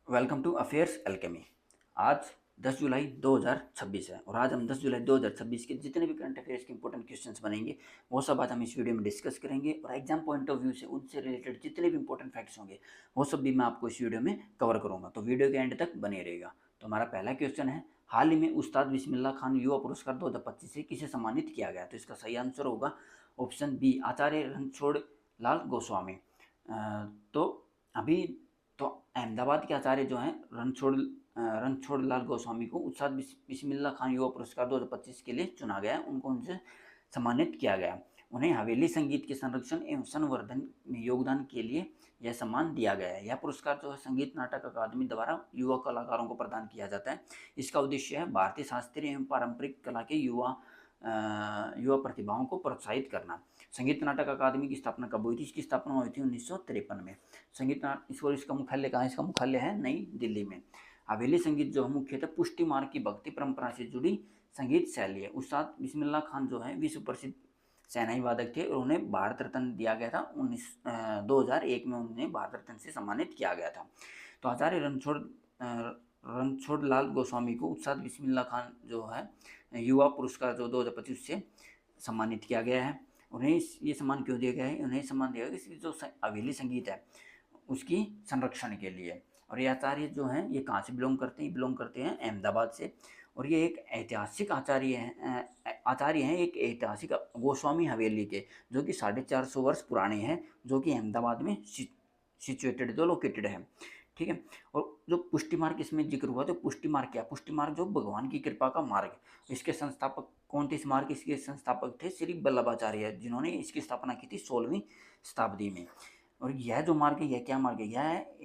Welcome to affairs alchemy. आज 10 जुलाई 2026 है और आज हम 10 जुलाई 2026 के जितने भी करंट अफेयर्स के इंपॉर्टेंट क्वेश्चंस बनेंगे वो सब आज हम इस वीडियो में डिस्कस करेंगे और एग्जाम पॉइंट ऑफ व्यू से उनसे रिलेटेड जितने भी इंपॉर्टेंट फैक्ट्स होंगे वो सब भी मैं आपको इस वीडियो में कवर करूंगा, तो वीडियो के एंड तक बने रहेगा। तो हमारा पहला क्वेश्चन है, हाल ही में उस्ताद बिस्मिल्लाह खान युवा पुरस्कार 2025 से किसे सम्मानित किया गया? तो इसका सही आंसर होगा ऑप्शन बी, आचार्य रणछोड़ लाल गोस्वामी। तो अभी तो अहमदाबाद के आचार्य जो हैं रणछोड़ लाल गोस्वामी को उस्ताद बिस्मिल्लाह खान युवा पुरस्कार 2025 के लिए चुना गया है, उनको उनसे सम्मानित किया गया। उन्हें हवेली संगीत के संरक्षण एवं संवर्धन में योगदान के लिए यह सम्मान दिया गया है। यह पुरस्कार जो है संगीत नाटक अकादमी द्वारा युवा कलाकारों को प्रदान किया जाता है। इसका उद्देश्य है भारतीय शास्त्रीय एवं पारंपरिक कला के युवा प्रतिभाओं को प्रोत्साहित करना। संगीत नाटक अकादमी की स्थापना कब हुई थी? इसकी स्थापना हुई थी 1953 में। इसका मुख्यालय कहाँ है? इसका मुख्यालय है नई दिल्ली में। हवेली संगीत जो है मुख्यतः पुष्टि मार्ग की भक्ति परंपरा से जुड़ी संगीत शैली है। उस्ताद बिस्मिल्लाह खान जो है विश्व प्रसिद्ध शहनाई वादक थे और उन्हें भारत रत्न दिया गया था। 2001 में उन्हें भारत रत्न से सम्मानित किया गया था। तो आचार्य रणछोड़ लाल गोस्वामी को उस्ताद बिस्मिल्लाह खान जो है युवा पुरस्कार जो 2025 से सम्मानित किया गया है। उन्हें ये सम्मान क्यों दिया गया है? उन्हें सम्मान दिया गया इसकी जो हवेली संगीत है उसकी संरक्षण के लिए। और ये आचार्य जो हैं ये कहाँ से बिलोंग करते हैं अहमदाबाद से। और ये एक ऐतिहासिक आचार्य हैं एक ऐतिहासिक गोस्वामी हवेली के, जो कि 450 वर्ष पुराने हैं, जो कि अहमदाबाद में सिचुएटेड जो लोकेटेड है। ठीक है। और जो पुष्टि मार्ग इसमें जिक्र हुआ, तो पुष्टि मार्ग क्या? पुष्टि मार्ग जो भगवान की कृपा का मार्ग, इसके संस्थापक कौन थे? इस मार्ग इसके संस्थापक थे श्री वल्लभाचार्य, जिन्होंने इसकी स्थापना की थी 16वीं शताब्दी में। और यह जो मार्ग है, यह क्या मार्ग है?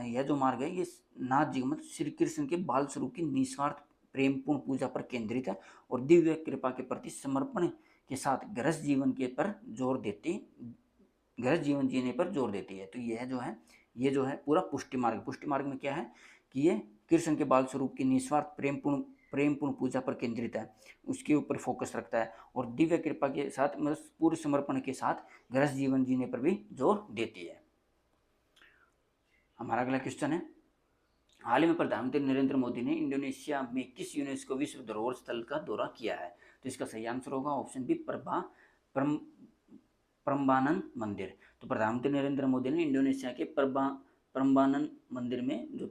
यह जो मार्ग है ये नाथ जी मतलब श्री कृष्ण के बाल स्वरूप की निस्वार्थ प्रेमपूर्ण पूजा पर केंद्रित है और दिव्य कृपा के प्रति समर्पण के साथ गृहस्थ जीवन जीने पर जोर देती है। तो ये जो है पूरा पुष्टि मार्ग में क्या है कि ये कृष्ण के बाल स्वरूप की निस्वार्थ प्रेमपूर्ण पूजा पर केंद्रित है, उसके ऊपर फोकस रखता है और दिव्य कृपा के साथ मतलब पूरे समर्पण के साथ गृहस्थ जीवन जीने पर भी जोर देती है। हमारा अगला क्वेश्चन है, हाल ही में प्रधानमंत्री नरेंद्र मोदी ने इंडोनेशिया में किस यूनेस्को विश्व धरोहर स्थल का दौरा किया है? तो इसका सही आंसर होगा ऑप्शन बी, प्रम्बानन मंदिर। तो प्रधानमंत्री नरेंद्र मोदी ने इंडोनेशिया के प्रम्बानन मंदिर में जो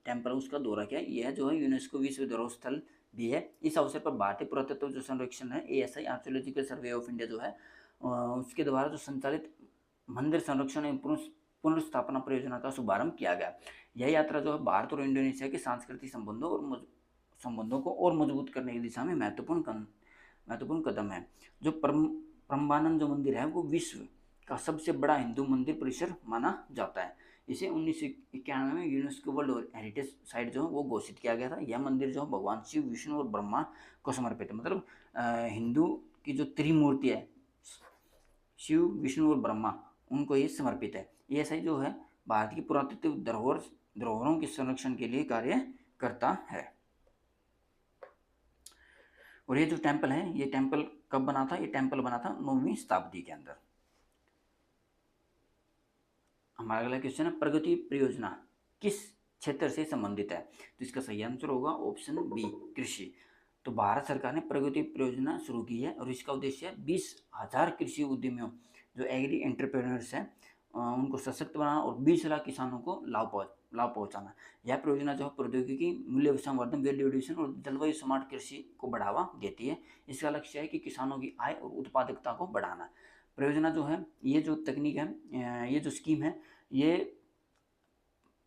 टेम्पल उसका दौरा किया। यह जो है यूनेस्को विश्व धरोहर स्थल भी है। इस अवसर पर भारतीय पुरातत्व जो संरक्षण है ASI archaeological survey of India जो है उसके द्वारा जो संचालित मंदिर संरक्षण एवं पुनर्स्थापना परियोजना का शुभारंभ किया गया। यह यात्रा जो है भारत और इंडोनेशिया के सांस्कृतिक संबंधों को और मजबूत करने की दिशा में महत्वपूर्ण कदम है। जो प्रम्बानन जो मंदिर है वो विश्व का सबसे बड़ा हिंदू मंदिर परिसर माना जाता है। इसे 1991 में यूनेस्को वर्ल्ड हेरिटेज साइट जो है वो घोषित किया गया था। यह मंदिर जो है भगवान शिव, विष्णु और ब्रह्मा को समर्पित है। मतलब हिंदू की जो त्रिमूर्ति है शिव, विष्णु और ब्रह्मा, उनको ये समर्पित है। ये जो है भारत की पुरातत्व धरोहरों के संरक्षण के लिए कार्य करता है। और ये जो टेम्पल है ये टेम्पल कब बना था? ये टेम्पल बना था 9वीं शताब्दी के अंदर। हमारा अगला क्वेश्चन है, प्रगति परियोजना किस क्षेत्र से संबंधित है? तो इसका सही आंसर होगा ऑप्शन बी, कृषि। तो भारत सरकार ने प्रगति परियोजना शुरू की है और इसका उद्देश्य है 20,000 कृषि उद्यमियों जो एग्री एंटरप्रेन्योर्स हैं उनको सशक्त बनाना और 20 लाख किसानों को लाभ पहुंचाना। यह परियोजना जो है प्रौद्योगिकी, मूल्य संवर्धन, वैल्यू एडिशन और जलवायु स्मार्ट कृषि को बढ़ावा देती है। इसका लक्ष्य है कि किसानों की आय और उत्पादकता को बढ़ाना। परियोजना जो है ये जो तकनीक है ये जो स्कीम है ये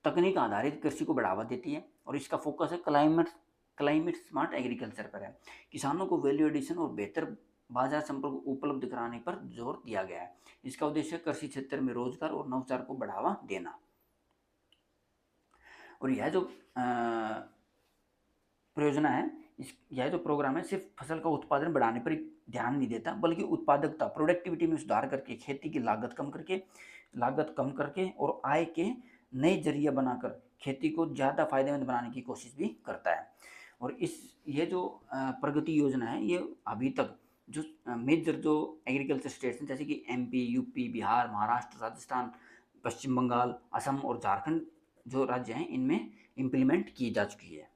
तकनीक आधारित कृषि को बढ़ावा देती है और इसका फोकस है क्लाइमेट स्मार्ट एग्रीकल्चर पर है। किसानों को वैल्यू एडिशन और बेहतर बाजार संपर्क उपलब्ध कराने पर जोर दिया गया है। इसका उद्देश्य कृषि क्षेत्र में रोजगार और नवाचार को बढ़ावा देना। और यह जो परियोजना है यह जो प्रोग्राम है सिर्फ फसल का उत्पादन बढ़ाने पर ध्यान नहीं देता, बल्कि उत्पादकता, प्रोडक्टिविटी में सुधार करके खेती की लागत कम करके और आय के नए जरिए बनाकर खेती को ज़्यादा फायदेमंद बनाने की कोशिश भी करता है। और ये जो प्रगति योजना है ये अभी तक जो मेजर जो एग्रीकल्चर स्टेट्स हैं जैसे कि MP, UP, बिहार, महाराष्ट्र, राजस्थान, पश्चिम बंगाल, असम और झारखंड जो राज्य हैं इनमें इम्प्लीमेंट की जा चुकी है।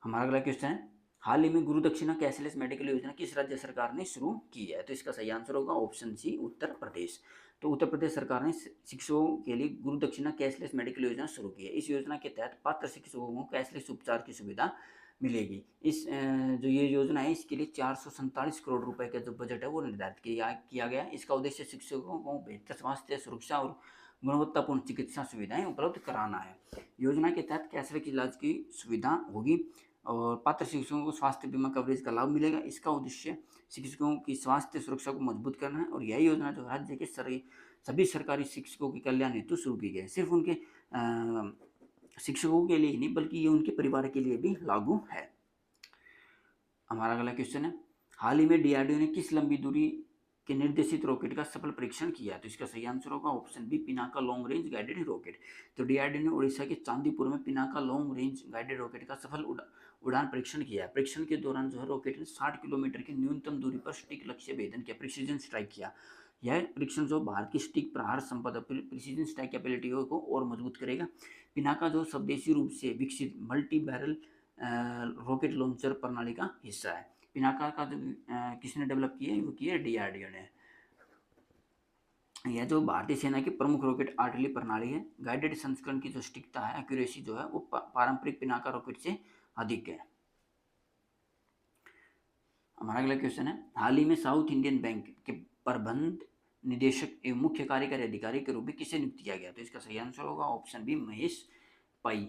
हमारा अगला क्वेश्चन है, हाल ही में गुरु दक्षिणा कैशलेस मेडिकल योजना किस राज्य सरकार ने शुरू की है? तो इसका सही आंसर होगा ऑप्शन सी, उत्तर प्रदेश। तो उत्तर प्रदेश सरकार ने शिक्षकों के लिए गुरु दक्षिणा कैशलेस मेडिकल योजना शुरू की है। इस योजना के तहत पात्र शिक्षकों को कैशलेस उपचार की सुविधा मिलेगी। इस जो ये योजना है इसके लिए 447 करोड़ रुपए का जो बजट है वो निर्धारित किया गया है। इसका उद्देश्य शिक्षकों को बेहतर स्वास्थ्य, सुरक्षा और गुणवत्तापूर्ण चिकित्सा सुविधाएं उपलब्ध कराना है। योजना के तहत कैशलेस इलाज की सुविधा होगी और पात्र शिक्षकों को स्वास्थ्य बीमा कवरेज का लाभ मिलेगा। इसका उद्देश्य शिक्षकों की स्वास्थ्य सुरक्षा को मजबूत करना है और यह योजना जो राज्य के सभी सरकारी शिक्षकों के कल्याण हेतु शुरू की गई है। सिर्फ उनके शिक्षकों के लिए ही नहीं बल्कि ये उनके परिवार के लिए भी लागू है। हमारा अगला क्वेश्चन है, हाल ही में डीआरडीओ ने किस लंबी दूरी के निर्देशित रॉकेट का सफल परीक्षण किया? तो इसका सही आंसर होगा option B, Pinaka long range guided rocket. तो डीआरडीओ ने उड़ीसा के चांदीपुर में Pinaka long range guided rocket का सफल उड़ान परीक्षण किया। परीक्षण के दौरान जो है रॉकेट ने 60 किलोमीटर की न्यूनतम दूरी पर सटीक लक्ष्य भेदन किया, प्रिसीजन स्ट्राइक किया। यह परीक्षण जो भारत की सटीक प्रहार संपदा प्रिसीजन स्ट्राइक कैपेबिलिटी को और मजबूत करेगा। पिनाका जो स्वदेशी रूप से विकसित मल्टी बैरल रॉकेट लॉन्चर प्रणाली का हिस्सा है। पिनाका का जो किसने डेवलप किया है, वो किया डीआरडीओ ने। यह जो भारतीय सेना की प्रमुख रॉकेट आर्टिलरी प्रणाली है। गाइडेड संस्करण की जो सटीकता है, एक्यूरेसी जो है वो पारंपरिक पिनाका रॉकेट से अधिक है। हमारा अगला क्वेश्चन है, हाल ही में साउथ इंडियन बैंक के प्रबंध निदेशक एवं मुख्य कार्यकारी अधिकारी के रूप में किसे नियुक्त किया गया? तो इसका सही आंसर होगा ऑप्शन बी, महेश पई।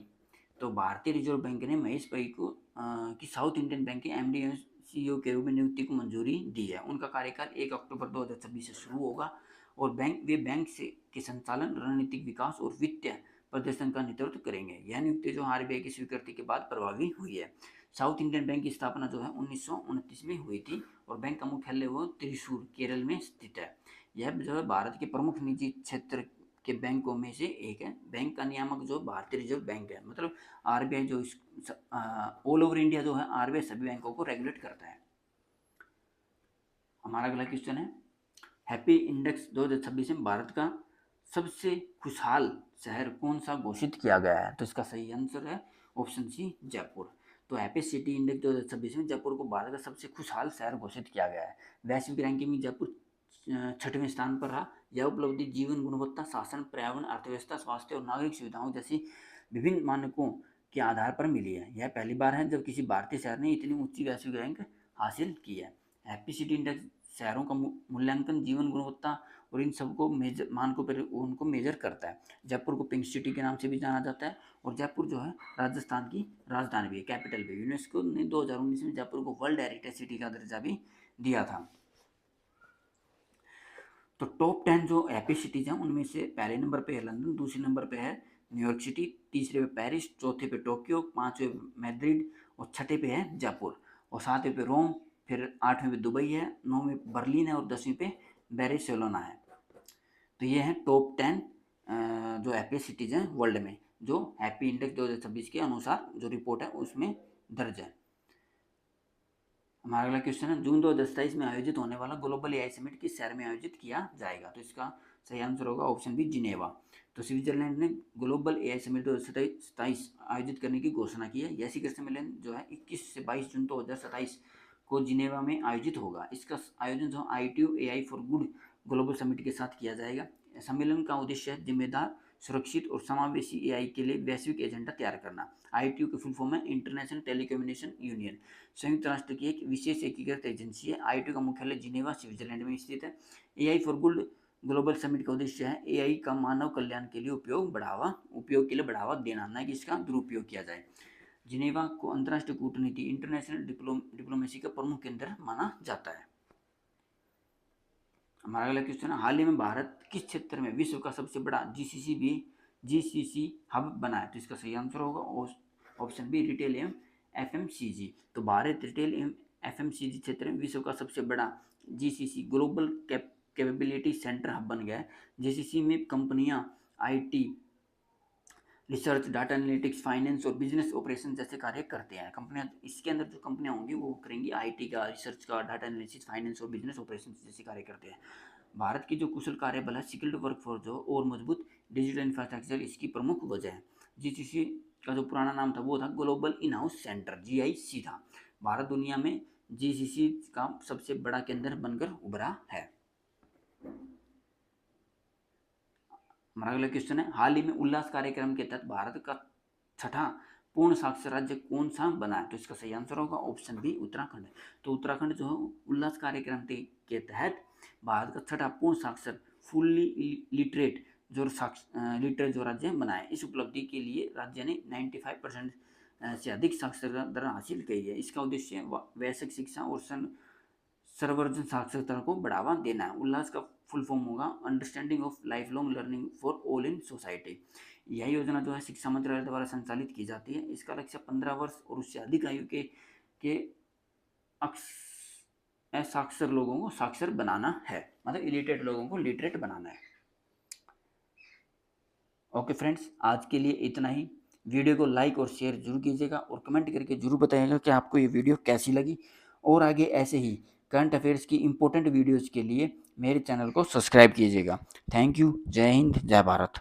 तो भारतीय रिजर्व बैंक ने महेश पई को की साउथ इंडियन बैंक के एमडी एवं सीईओ के रूप में नियुक्ति को मंजूरी दी है। उनका कार्यकाल 1 अक्टूबर 2026 से शुरू होगा और वे बैंक से के संचालन, रणनीतिक विकास और वित्तीय प्रदर्शन का नेतृत्व करेंगे। यह नियुक्ति जो आरबीआई की स्वीकृति के बाद प्रभावी हुई है। साउथ इंडियन बैंक की स्थापना जो है 1929 में हुई थी और बैंक का मुख्यालय वो त्रिशूर, केरल में स्थित है। यह जो है भारत के प्रमुख निजी क्षेत्र के बैंकों में से एक है। बैंक का नियामक जो भारतीय रिजर्व बैंक है, मतलब आरबीआई जो ऑल ओवर इंडिया जो है आरबीआई सभी बैंकों को रेगुलेट करता है। हमारा अगला क्वेश्चन है, हैप्पी इंडेक्स 2026 में भारत का सबसे खुशहाल शहर कौन सा घोषित किया गया है? तो इसका सही आंसर है ऑप्शन सी, जयपुर। तो हैप्पी सिटी इंडेक्स 2026 में जयपुर को भारत का सबसे खुशहाल शहर घोषित किया गया है। वैश्विक रैंकिंग में जयपुर 6वें स्थान पर रहा। यह उपलब्धि जीवन गुणवत्ता, शासन, पर्यावरण, अर्थव्यवस्था, स्वास्थ्य और नागरिक सुविधाओं जैसी विभिन्न मानकों के आधार पर मिली है। यह पहली बार है जब किसी भारतीय शहर ने इतनी ऊंची वैश्विक रैंक हासिल की है। हैप्पी सिटी इंडेक्स शहरों का मूल्यांकन जीवन गुणवत्ता और इन सबको मानकों पर उनको मेजर करता है। जयपुर को पिंक सिटी के नाम से भी जाना जाता है और जयपुर जो है राजस्थान की राजधानी भी है, कैपिटल भी। यूनेस्को ने 2019 में जयपुर को वर्ल्ड हेरिटेज सिटी का दर्जा भी दिया था। तो टॉप 10 जो हैप्पी सिटीज हैं उनमें से पहले नंबर पे है लंदन, दूसरे नंबर पे है न्यूयॉर्क सिटी, तीसरे पे पेरिस, चौथे पे टोक्यो, पांचवें मैड्रिड और छठे पे है जयपुर और सातवें पे रोम, फिर आठवें पे दुबई है, नौवें बर्लिन है और 10वीं पे बार्सिलोना है। तो ये है टॉप 10 जो हैप्पी सिटीज हैं वर्ल्ड में, जो हैप्पी इंडेक्स 2026 के अनुसार जो रिपोर्ट है उसमें दर्ज है। हमारा अगला क्वेश्चन है, जून 2027 में आयोजित होने वाला ग्लोबल एआई समिट किस शहर में आयोजित किया जाएगा? तो इसका सही आंसर होगा ऑप्शन बी, जिनेवा। तो स्विट्जरलैंड ने ग्लोबल एआई समिट 2027 आयोजित करने की घोषणा की है। यह शिखर सम्मेलन जो है 21 से 22 जून 2027 को जिनेवा में आयोजित होगा। इसका आयोजन जो ITU AI for good global summit के साथ किया जाएगा। सम्मेलन का उद्देश्य है जिम्मेदार, सुरक्षित और समावेशी AI के लिए वैश्विक एजेंडा तैयार करना। ITU की फुल फॉर्म है इंटरनेशनल टेलीकम्युनिकेशन यूनियन, संयुक्त राष्ट्र की एक विशेष एकीकृत एजेंसी है। ITU का मुख्यालय जिनेवा, स्विट्जरलैंड में स्थित है। AI for good global summit का उद्देश्य है AI का मानव कल्याण के लिए उपयोग के लिए बढ़ावा देना, न कि इसका दुरुपयोग किया जाए। जिनेवा को अंतर्राष्ट्रीय कूटनीति, इंटरनेशनल डिप्लोमेसी का प्रमुख केंद्र माना जाता है। हमारा अगला क्वेश्चन है, हाल ही में भारत किस क्षेत्र में विश्व का सबसे बड़ा GCC हब बना है? तो इसका सही आंसर होगा ऑप्शन बी, रिटेल एवं FMCG। तो भारत रिटेल एवं FMCG क्षेत्र में विश्व का सबसे बड़ा GCC global capability centre hub बन गया है। GCC में कंपनियां IT, research, data analytics, finance और बिजनेस ऑपरेशन जैसे कार्य करते हैं। कंपनियां इसके अंदर जो कंपनियां होंगी वो करेंगी IT का, रिसर्च का, डाटा एनालिसिस, फाइनेंस और बिजनेस ऑपरेशन जैसे कार्य करते हैं। भारत की जो कुशल कार्यबल है, स्किल्ड वर्कफोर्स जो और मजबूत डिजिटल इंफ्रास्ट्रक्चर इसकी प्रमुख वजह है। जीसीसी का जो पुराना नाम था वो था global in house centre, GIC था। भारत दुनिया में GCC का सबसे बड़ा केंद्र बनकर उभरा है। हमारा अगला क्वेश्चन है, हाल ही में उल्लास कार्यक्रम के तहत भारत का छठा पूर्ण साक्षर राज्य कौन सा बना है? तो इसका सही आंसर होगा ऑप्शन बी, उत्तराखंड। तो उत्तराखंड जो है उल्लास कार्यक्रम के तहत भारत का छठा पूर्ण साक्षर फुल्ली लिटरेट लिटरेट जो राज्य बना है। इस उपलब्धि के लिए राज्य ने 95% से अधिक साक्षरता दर हासिल की है। इसका उद्देश्य वैश्विक शिक्षा और सर्वजन साक्षरता को बढ़ावा देना है। उल्लास का फुल फॉर्म होगा understanding of life long learning for all in society. यह योजना जो है शिक्षा मंत्रालय द्वारा संचालित की जाती है। इसका लक्ष्य 15 वर्ष और उससे अधिक आयु के असाक्षर लोगों को साक्षर बनाना है, मतलब इलिटरेट लोगों को लिटरेट बनाना है। ओके फ्रेंड्स, आज के लिए इतना ही। वीडियो को लाइक और शेयर जरूर कीजिएगा और कमेंट करके जरूर बताइएगा कि आपको ये वीडियो कैसी लगी। और आगे ऐसे ही करंट अफेयर्स की इंपॉर्टेंट वीडियोज़ के लिए मेरे चैनल को सब्सक्राइब कीजिएगा। Thank you. जय हिंद, जय भारत।